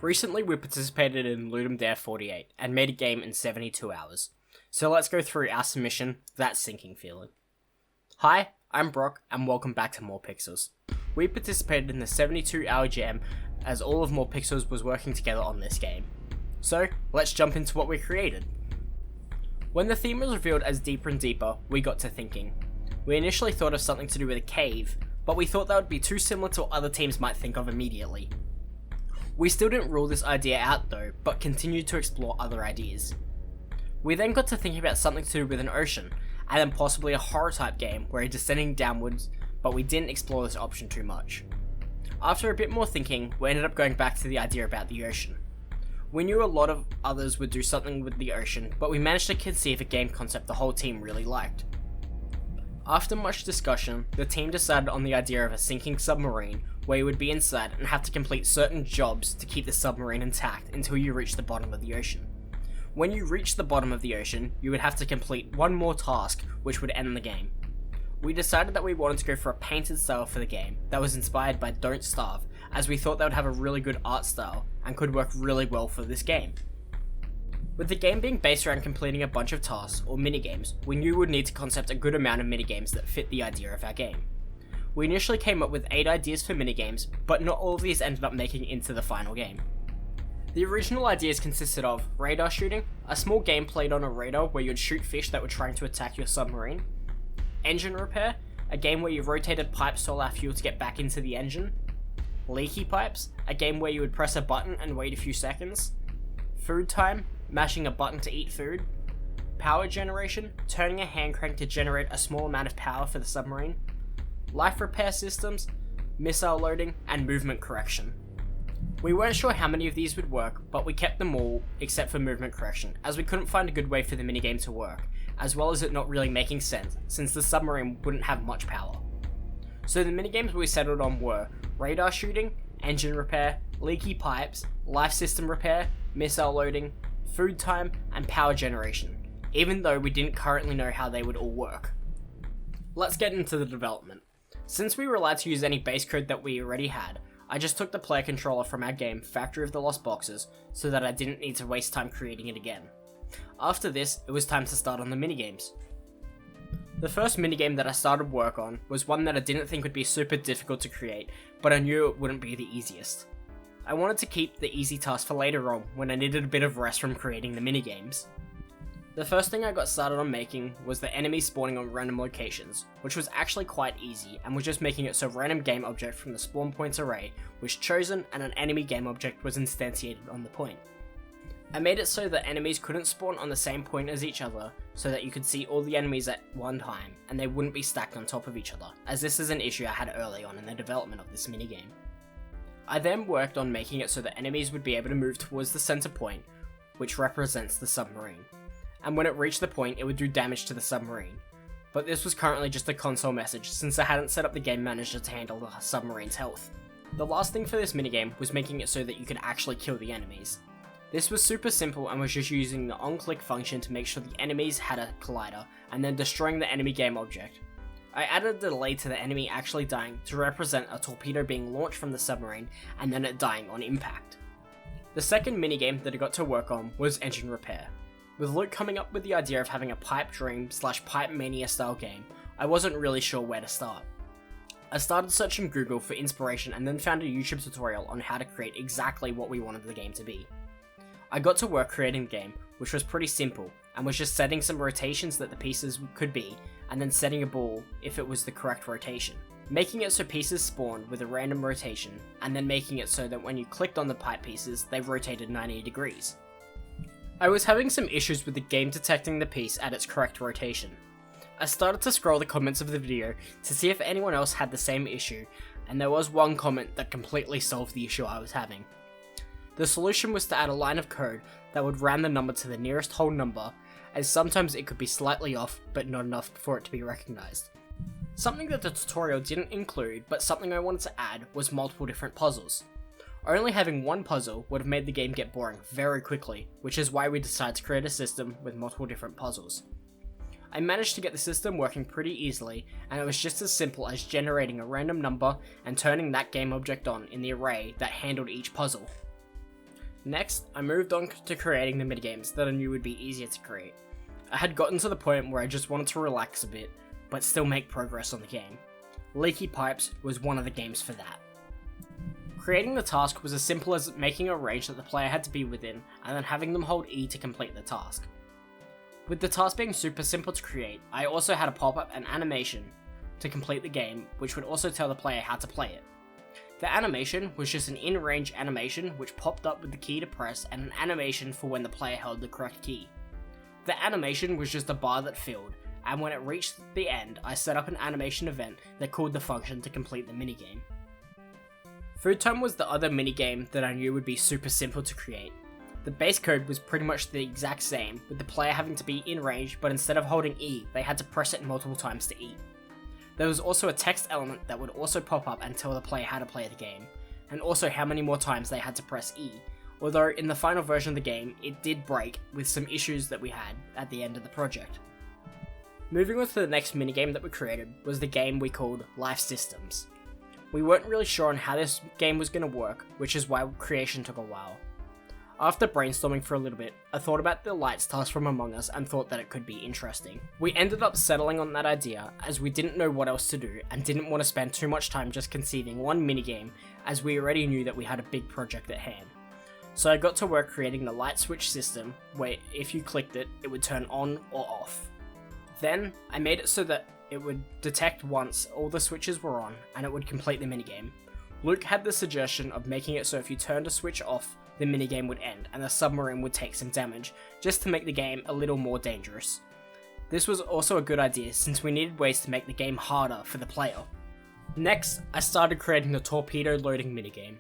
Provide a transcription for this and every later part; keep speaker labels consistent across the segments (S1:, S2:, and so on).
S1: Recently we participated in Ludum Dare 48 and made a game in 72 hours. So let's go through our submission, That Sinking Feeling. Hi, I'm Brock and welcome back to More Pixels. We participated in the 72-hour jam as all of More Pixels was working together on this game. So let's jump into what we created. When the theme was revealed as Deeper and Deeper, we got to thinking. We initially thought of something to do with a cave, but we thought that would be too similar to what other teams might think of immediately. We still didn't rule this idea out though, but continued to explore other ideas. We then got to thinking about something to do with an ocean, and then possibly a horror type game where you're descending downwards, but we didn't explore this option too much. After a bit more thinking, we ended up going back to the idea about the ocean. We knew a lot of others would do something with the ocean, but we managed to conceive a game concept the whole team really liked. After much discussion, the team decided on the idea of a sinking submarine where you would be inside and have to complete certain jobs to keep the submarine intact until you reach the bottom of the ocean. When you reach the bottom of the ocean, you would have to complete one more task which would end the game. We decided that we wanted to go for a painted style for the game that was inspired by Don't Starve, as we thought that would have a really good art style and could work really well for this game. With the game being based around completing a bunch of tasks or minigames, we knew we would need to concept a good amount of minigames that fit the idea of our game. We initially came up with 8 ideas for minigames, but not all of these ended up making it into the final game. The original ideas consisted of radar shooting, a small game played on a radar where you'd shoot fish that were trying to attack your submarine, engine repair, a game where you rotated pipes to allow fuel to get back into the engine, leaky pipes, a game where you would press a button and wait a few seconds, food time, mashing a button to eat food, power generation, turning a hand crank to generate a small amount of power for the submarine, life repair systems, missile loading, and movement correction. We weren't sure how many of these would work, but we kept them all except for movement correction, as we couldn't find a good way for the minigame to work, as well as it not really making sense, since the submarine wouldn't have much power. So the minigames we settled on were radar shooting, engine repair, leaky pipes, life system repair, missile loading, food time, and power generation, even though we didn't currently know how they would all work. Let's get into the development. Since we were allowed to use any base code that we already had, I just took the player controller from our game Factory of the Lost Boxes so that I didn't need to waste time creating it again. After this, it was time to start on the minigames. The first minigame that I started work on was one that I didn't think would be super difficult to create, but I knew it wouldn't be the easiest. I wanted to keep the easy task for later on when I needed a bit of rest from creating the minigames. The first thing I got started on making was the enemies spawning on random locations, which was actually quite easy and was just making it so a random game object from the spawn points array was chosen and an enemy game object was instantiated on the point. I made it so that enemies couldn't spawn on the same point as each other so that you could see all the enemies at one time and they wouldn't be stacked on top of each other, as this is an issue I had early on in the development of this minigame. I then worked on making it so that enemies would be able to move towards the center point, which represents the submarine. And when it reached the point, it would do damage to the submarine. But this was currently just a console message since I hadn't set up the game manager to handle the submarine's health. The last thing for this minigame was making it so that you could actually kill the enemies. This was super simple and was just using the on-click function to make sure the enemies had a collider and then destroying the enemy game object. I added a delay to the enemy actually dying to represent a torpedo being launched from the submarine and then it dying on impact. The second minigame that I got to work on was engine repair. With Luke coming up with the idea of having a pipe dream / pipe mania style game, I wasn't really sure where to start. I started searching Google for inspiration and then found a YouTube tutorial on how to create exactly what we wanted the game to be. I got to work creating the game, which was pretty simple, and was just setting some rotations that the pieces could be, and then setting a ball if it was the correct rotation. Making it so pieces spawned with a random rotation, and then making it so that when you clicked on the pipe pieces, they rotated 90 degrees. I was having some issues with the game detecting the piece at its correct rotation. I started to scroll the comments of the video to see if anyone else had the same issue, and there was one comment that completely solved the issue I was having. The solution was to add a line of code that would round the number to the nearest whole number, as sometimes it could be slightly off but not enough for it to be recognised. Something that the tutorial didn't include, but something I wanted to add, was multiple different puzzles. Only having one puzzle would have made the game get boring very quickly, which is why we decided to create a system with multiple different puzzles. I managed to get the system working pretty easily, and it was just as simple as generating a random number and turning that game object on in the array that handled each puzzle. Next, I moved on to creating the minigames that I knew would be easier to create. I had gotten to the point where I just wanted to relax a bit, but still make progress on the game. Leaky Pipes was one of the games for that. Creating the task was as simple as making a range that the player had to be within, and then having them hold E to complete the task. With the task being super simple to create, I also had a pop-up and animation to complete the game, which would also tell the player how to play it. The animation was just an in-range animation which popped up with the key to press and an animation for when the player held the correct key. The animation was just a bar that filled, and when it reached the end, I set up an animation event that called the function to complete the minigame. Food time was the other minigame that I knew would be super simple to create. The base code was pretty much the exact same, with the player having to be in range, but instead of holding E, they had to press it multiple times to eat. There was also a text element that would also pop up and tell the player how to play the game, and also how many more times they had to press E, although in the final version of the game, it did break with some issues that we had at the end of the project. Moving on to the next minigame that we created was the game we called Life Systems. We weren't really sure on how this game was going to work, which is why creation took a while. After brainstorming for a little bit, I thought about the lights task from Among Us and thought that it could be interesting. We ended up settling on that idea as we didn't know what else to do and didn't want to spend too much time just conceiving one minigame, as we already knew that we had a big project at hand. So I got to work creating the light switch system, where if you clicked it, it would turn on or off. Then, I made it so that it would detect once all the switches were on, and it would complete the minigame. Luke had the suggestion of making it so if you turned a switch off, the minigame would end, and the submarine would take some damage, just to make the game a little more dangerous. This was also a good idea, since we needed ways to make the game harder for the player. Next, I started creating the torpedo loading minigame.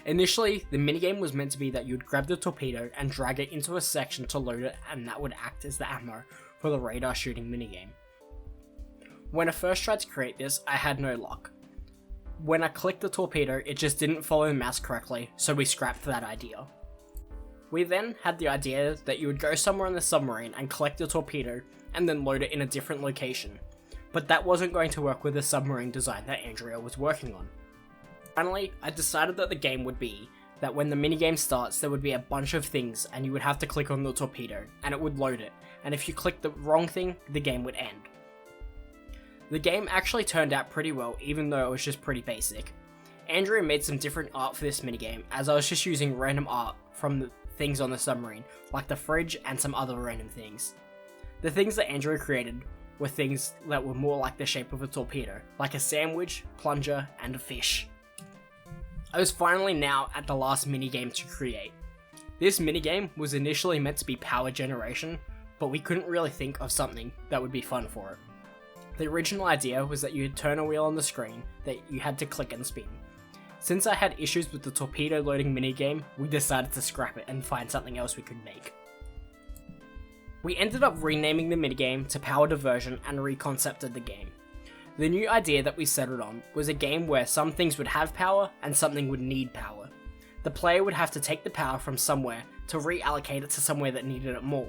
S1: Initially, the minigame was meant to be that you'd grab the torpedo and drag it into a section to load it, and that would act as the ammo for the radar shooting minigame. When I first tried to create this, I had no luck. When I clicked the torpedo, it just didn't follow the mouse correctly, so we scrapped that idea. We then had the idea that you would go somewhere in the submarine and collect the torpedo, and then load it in a different location. But that wasn't going to work with the submarine design that Andrea was working on. Finally, I decided that the game would be that when the minigame starts, there would be a bunch of things and you would have to click on the torpedo, and it would load it, and if you clicked the wrong thing, the game would end. The game actually turned out pretty well, even though it was just pretty basic. Andrea made some different art for this minigame, as I was just using random art from the things on the submarine, like the fridge and some other random things. The things that Andrea created were things that were more like the shape of a torpedo, like a sandwich, plunger, and a fish. I was finally now at the last minigame to create. This minigame was initially meant to be power generation, but we couldn't really think of something that would be fun for it. The original idea was that you would turn a wheel on the screen that you had to click and spin. Since I had issues with the torpedo loading minigame, we decided to scrap it and find something else we could make. We ended up renaming the minigame to Power Diversion and reconcepted the game. The new idea that we settled on was a game where some things would have power and something would need power. The player would have to take the power from somewhere to reallocate it to somewhere that needed it more.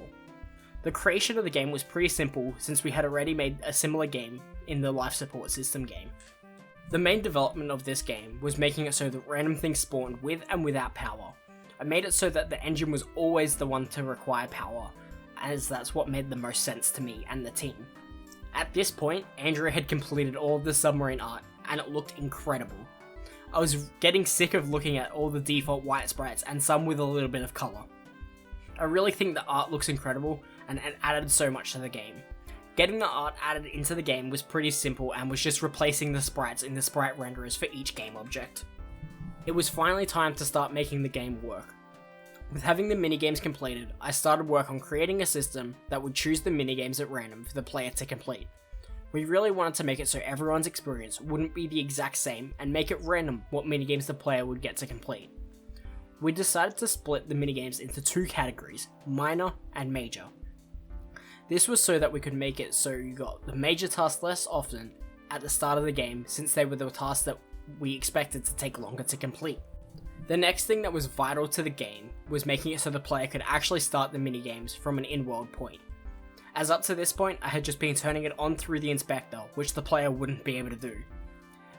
S1: The creation of the game was pretty simple since we had already made a similar game in the life support system game. The main development of this game was making it so that random things spawned with and without power. I made it so that the engine was always the one to require power, as that's what made the most sense to me and the team. At this point, Andrea had completed all of the submarine art, and it looked incredible. I was getting sick of looking at all the default white sprites and some with a little bit of colour. I really think the art looks incredible, and it added so much to the game. Getting the art added into the game was pretty simple and was just replacing the sprites in the sprite renderers for each game object. It was finally time to start making the game work. With having the minigames completed, I started work on creating a system that would choose the minigames at random for the player to complete. We really wanted to make it so everyone's experience wouldn't be the exact same and make it random what minigames the player would get to complete. We decided to split the minigames into two categories, minor and major. This was so that we could make it so you got the major tasks less often at the start of the game, since they were the tasks that we expected to take longer to complete. The next thing that was vital to the game was making it so the player could actually start the minigames from an in-world point. As up to this point, I had just been turning it on through the inspector, which the player wouldn't be able to do.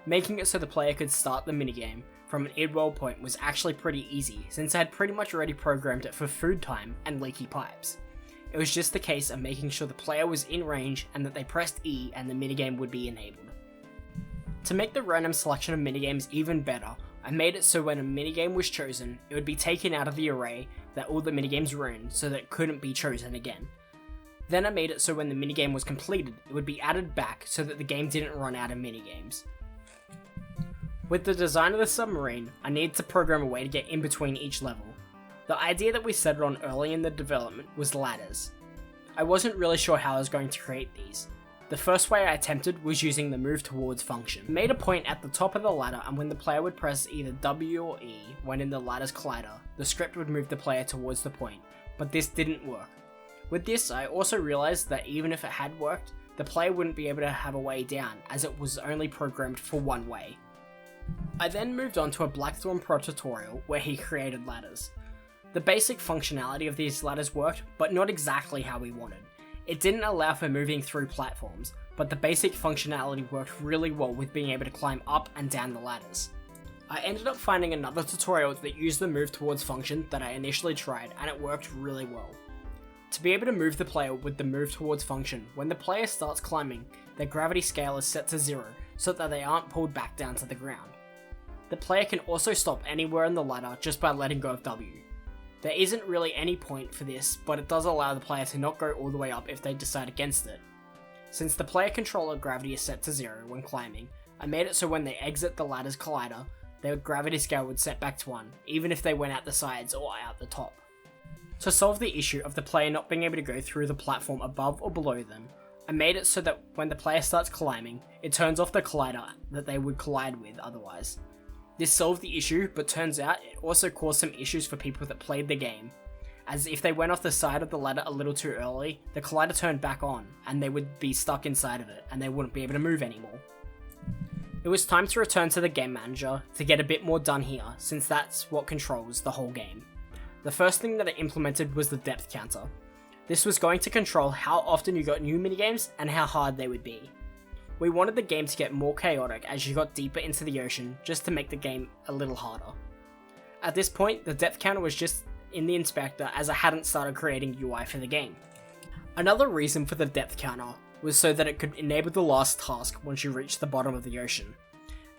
S1: Making it so the player could start the minigame from an id-roll point was actually pretty easy, since I had pretty much already programmed it for food time and leaky pipes. It was just the case of making sure the player was in range and that they pressed E and the minigame would be enabled. To make the random selection of minigames even better, I made it so when a minigame was chosen, it would be taken out of the array that all the minigames were in so that it couldn't be chosen again. Then I made it so when the minigame was completed, it would be added back so that the game didn't run out of minigames. With the design of the submarine, I needed to program a way to get in between each level. The idea that we settled on early in the development was ladders. I wasn't really sure how I was going to create these. The first way I attempted was using the move towards function. I made a point at the top of the ladder, and when the player would press either W or E when in the ladder's collider, the script would move the player towards the point, but this didn't work. With this, I also realized that even if it had worked, the player wouldn't be able to have a way down, as it was only programmed for one way. I then moved on to a Blackthorn Pro tutorial where he created ladders. The basic functionality of these ladders worked, but not exactly how we wanted. It didn't allow for moving through platforms, but the basic functionality worked really well with being able to climb up and down the ladders. I ended up finding another tutorial that used the move towards function that I initially tried, and it worked really well. To be able to move the player with the move towards function, when the player starts climbing, their gravity scale is set to 0 so that they aren't pulled back down to the ground. The player can also stop anywhere on the ladder just by letting go of W. There isn't really any point for this, but it does allow the player to not go all the way up if they decide against it. Since the player controller gravity is set to 0 when climbing, I made it so when they exit the ladder's collider, their gravity scale would set back to 1, even if they went out the sides or out the top. To solve the issue of the player not being able to go through the platform above or below them, I made it so that when the player starts climbing, it turns off the collider that they would collide with otherwise. This solved the issue, but turns out it also caused some issues for people that played the game, as if they went off the side of the ladder a little too early, the collider turned back on, and they would be stuck inside of it, and they wouldn't be able to move anymore. It was time to return to the game manager to get a bit more done here, since that's what controls the whole game. The first thing that I implemented was the depth counter. This was going to control how often you got new minigames and how hard they would be. We wanted the game to get more chaotic as you got deeper into the ocean, just to make the game a little harder. At this point, the depth counter was just in the inspector as I hadn't started creating UI for the game. Another reason for the depth counter was so that it could enable the last task once you reached the bottom of the ocean.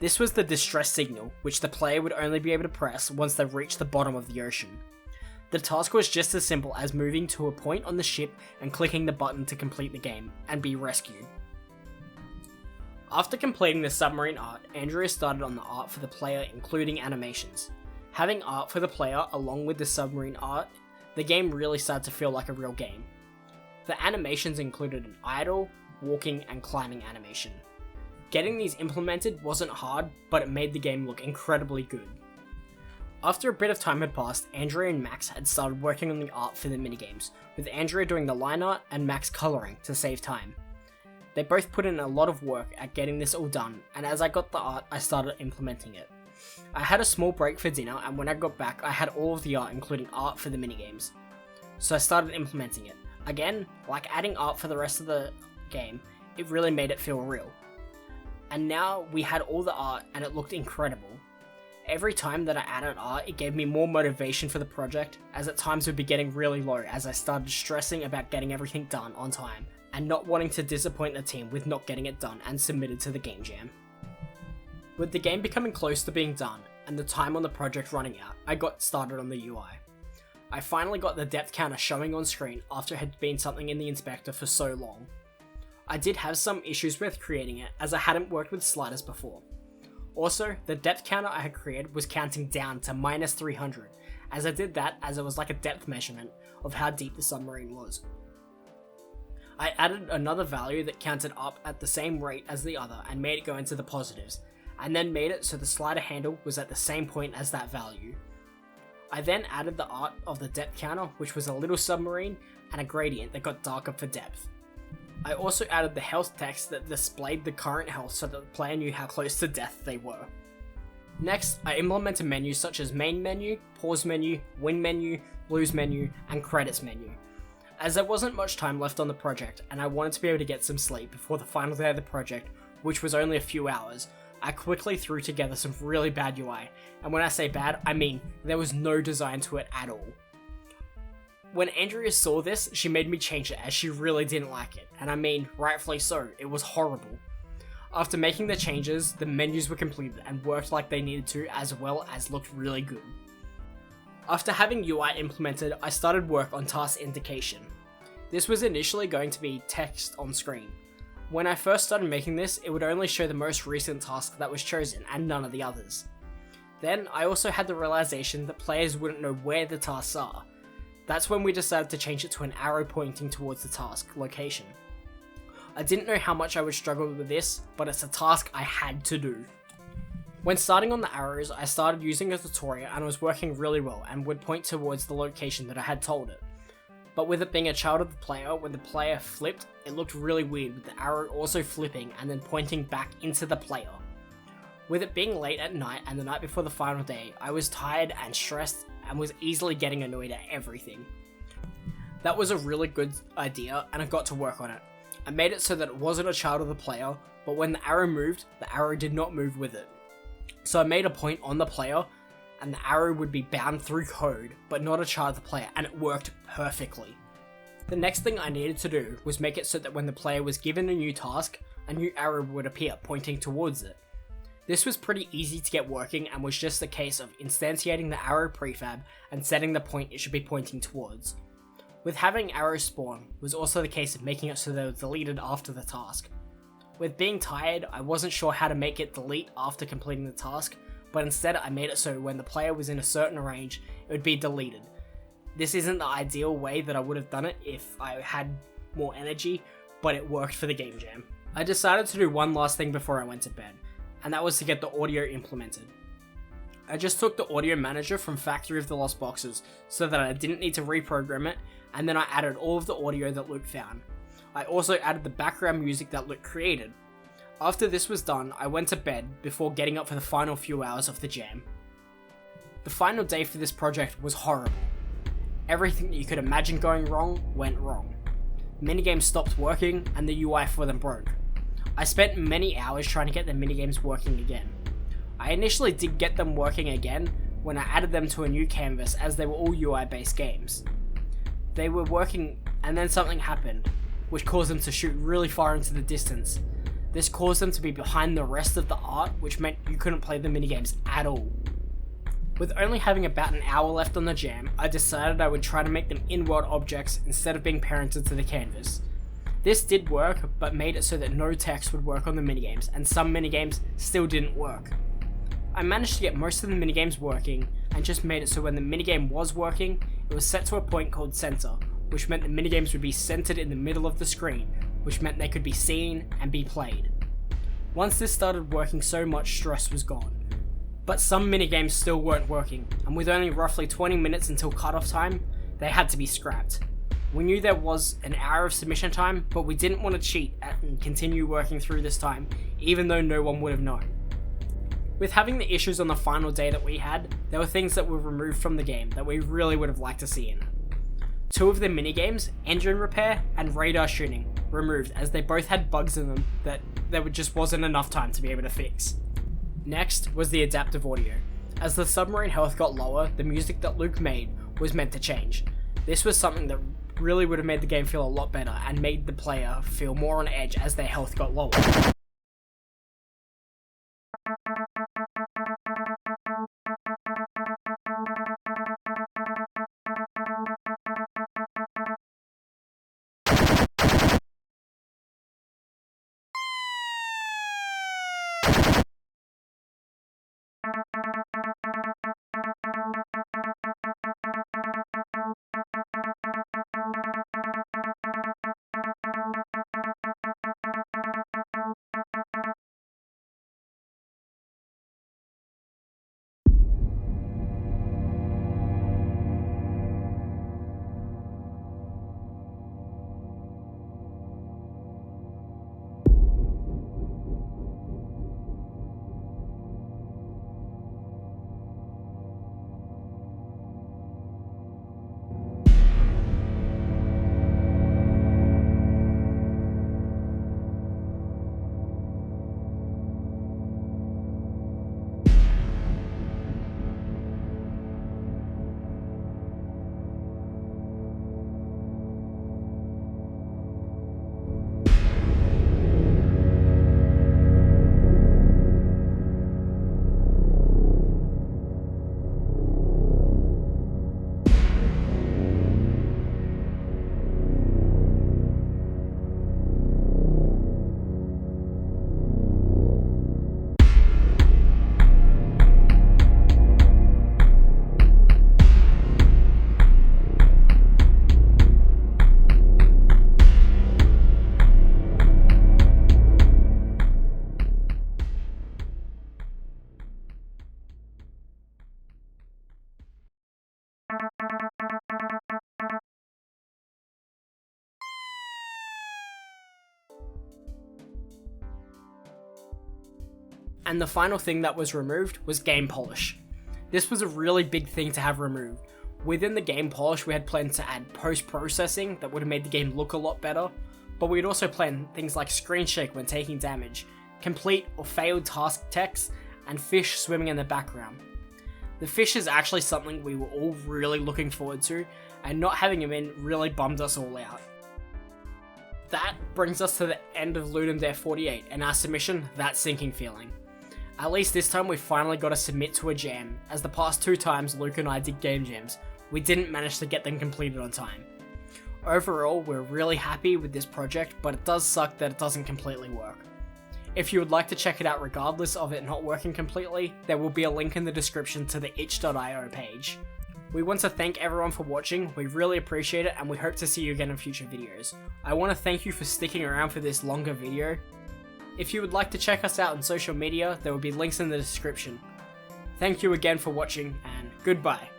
S1: This was the distress signal, which the player would only be able to press once they reached the bottom of the ocean. The task was just as simple as moving to a point on the ship and clicking the button to complete the game and be rescued. After completing the submarine art, Andrea started on the art for the player, including animations. Having art for the player along with the submarine art, the game really started to feel like a real game. The animations included an idle, walking, and climbing animation. Getting these implemented wasn't hard, but it made the game look incredibly good. After a bit of time had passed, Andrea and Max had started working on the art for the minigames, with Andrea doing the line art and Max colouring to save time. They both put in a lot of work at getting this all done, and as I got the art, I started implementing it. I had a small break for dinner, and when I got back, I had all of the art, including art for the minigames. So I started implementing it. Again, like adding art for the rest of the game, it really made it feel real. And now we had all the art, and it looked incredible. Every time that I added art, it gave me more motivation for the project, as at times would be getting really low as I started stressing about getting everything done on time, and not wanting to disappoint the team with not getting it done and submitted to the game jam. With the game becoming close to being done, and the time on the project running out, I got started on the UI. I finally got the depth counter showing on screen after it had been something in the inspector for so long. I did have some issues with creating it, as I hadn't worked with sliders before. Also, the depth counter I had created was counting down to -300, as I did that as it was like a depth measurement of how deep the submarine was. I added another value that counted up at the same rate as the other and made it go into the positives, and then made it so the slider handle was at the same point as that value. I then added the art of the depth counter, which was a little submarine and a gradient that got darker for depth. I also added the health text that displayed the current health so that the player knew how close to death they were. Next, I implemented menus such as main menu, pause menu, win menu, lose menu, and credits menu. As there wasn't much time left on the project and I wanted to be able to get some sleep before the final day of the project, which was only a few hours, I quickly threw together some really bad UI, and when I say bad, I mean there was no design to it at all. When Andrea saw this, she made me change it as she really didn't like it, and I mean, rightfully so, it was horrible. After making the changes, the menus were completed and worked like they needed to, as well as looked really good. After having UI implemented, I started work on task indication. This was initially going to be text on screen. When I first started making this, it would only show the most recent task that was chosen and none of the others. Then, I also had the realization that players wouldn't know where the tasks are. That's when we decided to change it to an arrow pointing towards the task location. I didn't know how much I would struggle with this, but it's a task I had to do. When starting on the arrows, I started using a tutorial and it was working really well and would point towards the location that I had told it. But with it being a child of the player, when the player flipped, it looked really weird with the arrow also flipping and then pointing back into the player. With it being late at night and the night before the final day, I was tired and stressed and was easily getting annoyed at everything. That was a really good idea and I got to work on it. I made it so that it wasn't a child of the player, but when the arrow moved, the arrow did not move with it. So I made a point on the player and the arrow would be bound through code, but not a child of the player, and it worked perfectly. The next thing I needed to do was make it so that when the player was given a new task, a new arrow would appear pointing towards it. This was pretty easy to get working and was just a case of instantiating the arrow prefab and setting the point it should be pointing towards. With having arrows spawn was also the case of making it so they were deleted after the task. With being tired, I wasn't sure how to make it delete after completing the task, but instead I made it so when the player was in a certain range, it would be deleted. This isn't the ideal way that I would have done it if I had more energy, but it worked for the game jam. I decided to do one last thing before I went to bed, and that was to get the audio implemented. I just took the audio manager from Factory of the Lost Boxes so that I didn't need to reprogram it, and then I added all of the audio that Luke found. I also added the background music that Luke created. After this was done, I went to bed before getting up for the final few hours of the jam. The final day for this project was horrible. Everything that you could imagine going wrong went wrong. Minigames stopped working and the UI for them broke. I spent many hours trying to get the minigames working again. I initially did get them working again when I added them to a new canvas as they were all UI based games. They were working and then something happened, which caused them to shoot really far into the distance. This caused them to be behind the rest of the art, which meant you couldn't play the minigames at all. With only having about an hour left on the jam, I decided I would try to make them in-world objects instead of being parented to the canvas. This did work, but made it so that no text would work on the minigames, and some minigames still didn't work. I managed to get most of the minigames working, and just made it so when the minigame was working, it was set to a point called center, which meant the minigames would be centered in the middle of the screen, which meant they could be seen and be played. Once this started working, so much stress was gone. But some minigames still weren't working, and with only roughly 20 minutes until cutoff time, they had to be scrapped. We knew there was an hour of submission time, but we didn't want to cheat and continue working through this time, even though no one would have known. With having the issues on the final day that we had, there were things that were removed from the game that we really would have liked to see in it. Two of the minigames, engine repair and radar shooting, removed as they both had bugs in them that there just wasn't enough time to be able to fix. Next was the adaptive audio. As the submarine health got lower, the music that Luke made was meant to change. This was something that really would have made the game feel a lot better and made the player feel more on edge as their health got lower. And the final thing that was removed was game polish. This was a really big thing to have removed. Within the game polish, we had planned to add post-processing that would have made the game look a lot better, but we'd also planned things like screen shake when taking damage, complete or failed task text, and fish swimming in the background. The fish is actually something we were all really looking forward to, and not having him in really bummed us all out. That brings us to the end of Ludum Dare 48 and our submission, That Sinking Feeling. At least this time we finally got to submit to a jam, as the past 2 times Luke and I did game jams, we didn't manage to get them completed on time. Overall, we're really happy with this project, but it does suck that it doesn't completely work. If you would like to check it out regardless of it not working completely, there will be a link in the description to the itch.io page. We want to thank everyone for watching, we really appreciate it, and we hope to see you again in future videos. I want to thank you for sticking around for this longer video. If you would like to check us out on social media, there will be links in the description. Thank you again for watching, and goodbye.